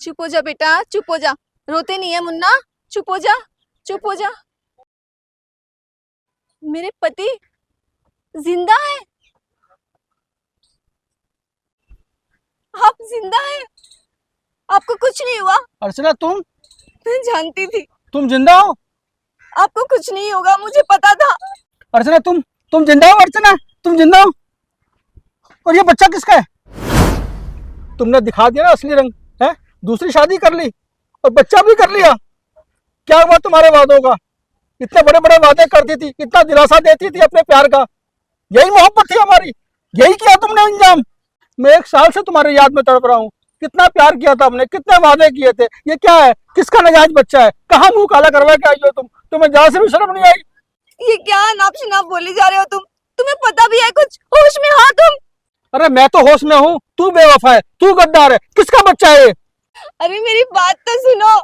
चुप हो जा बेटा, चुप हो जा। रोते नहीं है मुन्ना, चुप हो जा, चुप हो जा। मेरे पति जिंदा है। आप जिंदा है, आपको कुछ नहीं हुआ। अर्चना तुम मैं जानती थी तुम जिंदा हो। आपको कुछ नहीं होगा, मुझे पता था। अर्चना तुम जिंदा हो। अर्चना तुम जिंदा हो। और ये बच्चा किसका है? तुमने दिखा दिया ना असली रंग है। दूसरी शादी कर ली और बच्चा भी कर लिया। क्या हुआ तुम्हारे वादों का? इतने बड़े बड़े वादे करती थी, इतना दिलासा देती थी अपने प्यार का। यही मोहब्बत थी हमारी, यही किया तुमने अंजाम। मैं 1 साल से तुम्हारी याद में तड़प रहा हूँ। कितना प्यार किया था हमने, कितने वादे किए थे। ये क्या है? किसका नाजायज बच्चा है? कहाँ मुंह काला करवा के आई हो तुम? तुम्हें जरा से भी शर्म नहीं आई? ये क्या नाप शनाप बोले जा रहे हो तुम? तुम्हें पता भी है कुछ? होश में हो तुम? अरे मैं तो होश में हूँ, तू बेवफा है, तू गद्दार है। किसका बच्चा है ये? अरे मेरी बात तो सुनो,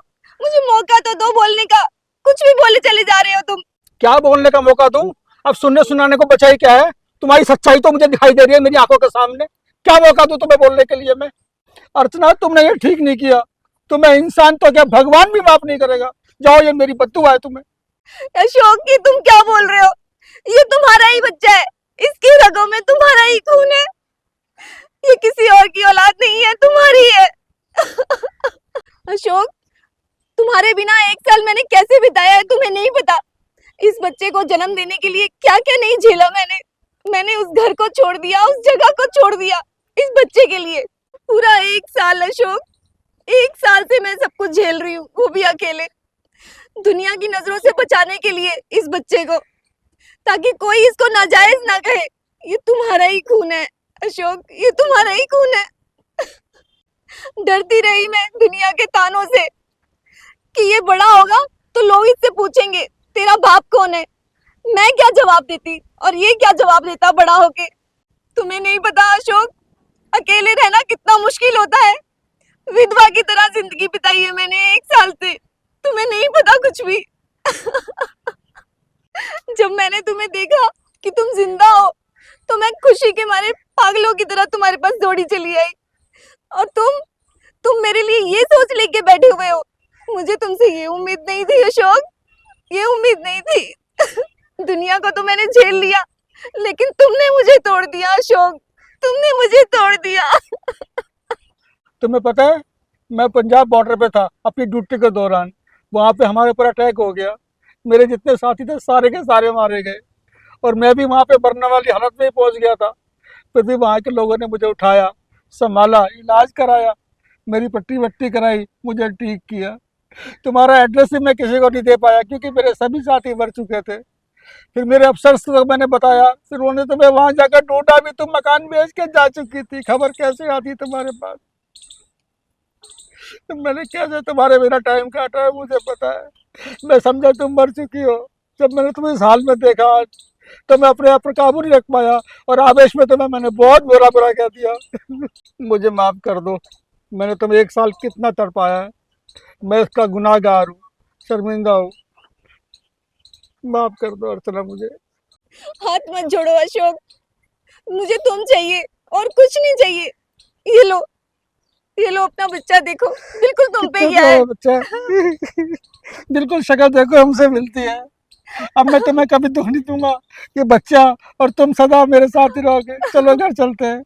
मुझे मौका तो दो बोलने का। कुछ भी बोले चले जा रहे हो तुम। क्या बोलने का मौका दूं? अब सुनने सुनाने को बचा ही क्या है? तुम्हारी सच्चाई तो मुझे दिखाई दे रही है मेरी आंखों के सामने। क्या मौका दूं तुम्हें बोलने के लिए मैं? अर्चना तुमने ये ठीक नहीं किया। तुम्हें इंसान तो क्या भगवान भी माफ नहीं करेगा। जाओ, ये मेरी बद्दुआ है तुम्हें। अशोक की तुम क्या बोल रहे हो? ये तुम्हारा ही बच्चा है, इसकी रगों में तुम्हारा ही खून है। ये किसी और की औलाद नहीं है, तुम्हारी है। अशोक, तुम्हारे बिना 1 साल मैंने कैसे बिताया है तुम्हें नहीं पता। इस बच्चे को जन्म देने के लिए क्या क्या नहीं झेला मैंने उस घर को छोड़ दिया, उस जगह को छोड़ दिया इस बच्चे के लिए। पूरा 1 साल अशोक, 1 साल से मैं सब कुछ झेल रही हूँ, वो भी अकेले। दुनिया की नजरों से बचाने के लिए इस बच्चे को, ताकि कोई इसको नाजायज ना कहे। ये तुम्हारा ही खून है अशोक, ये तुम्हारा ही खून है। डरती रही मैं दुनिया के तानों से कि ये बड़ा होगा तो लोग इससे पूछेंगे तेरा बाप कौन है। मैं क्या जवाब देती और ये क्या जवाब देता बड़ा होके। तुम्हें नहीं पता अशोक, अकेले रहना कितना मुश्किल होता है। विधवा की तरह जिंदगी बिताई है मैंने 1 साल से। तुम्हें नहीं पता कुछ भी। जब मैंने तुम्हें देखा कि तुम जिंदा हो तो मैं खुशी के मारे पागलों की तरह तुम्हारे पास दौड़ी चली आई। और तुम मेरे लिए ये सोच लेके बैठे हुए हो। मुझे तुमसे ये उम्मीद नहीं थी अशोक, ये उम्मीद नहीं थी। दुनिया को तो मैंने झेल लिया, लेकिन तुमने मुझे तोड़ दिया अशोक, तुमने मुझे तोड़ दिया। तुम्हें पता है, मैं पंजाब बॉर्डर पे था अपनी ड्यूटी के दौरान। वहाँ पे हमारे ऊपर अटैक हो गया। मेरे जितने साथी थे सारे के सारे मारे गए और मैं भी वहाँ पे मरने वाली हालत में ही पहुँच गया था। फिर भी वहाँ के लोगों ने मुझे उठाया, संभाला, इलाज कराया, मेरी पट्टी वट्टी कराई, मुझे ठीक किया। तुम्हारा एड्रेस भी मैं किसी को नहीं दे पाया क्योंकि मेरे सभी साथी मर चुके थे। फिर मेरे अफसर को मैंने बताया, फिर उन्होंने तुम्हें वहाँ जाकर ढूंढा भी, तुम मकान बेच के जा चुकी थी। खबर कैसे आती तुम्हारे पास? तो मैंने कैसे तुम्हारे बिना टाइम काटा है मुझे पता है। मैं समझा तुम मर चुकी हो। जब मैंने तुम्हें इस हाल में देखा आज, तो मैं अपने आप पर काबू नहीं रख पाया और आवेश में तुम्हें मैंने बहुत बुरा बुरा कह दिया। मुझे माफ कर दो। मैंने तुम्हें 1 साल कितना तड़पाया है। मैं इसका गुनाहगार हूँ, शर्मिंदा हूँ। माफ कर दो अर्चना मुझे। हाथ मत जोड़ो अशोक, मुझे तुम चाहिए और कुछ नहीं चाहिए। ये लो अपना बच्चा देखो, बिल्कुल तुम पे कितना गया है। प्यारा बच्चा है। बिल्कुल शक्ल देखो हमसे मिलती है। अब मैं तुम्हें कभी दुख नहीं दूंगा। ये बच्चा और तुम सदा मेरे साथ ही रहोगे। चलो घर चलते हैं।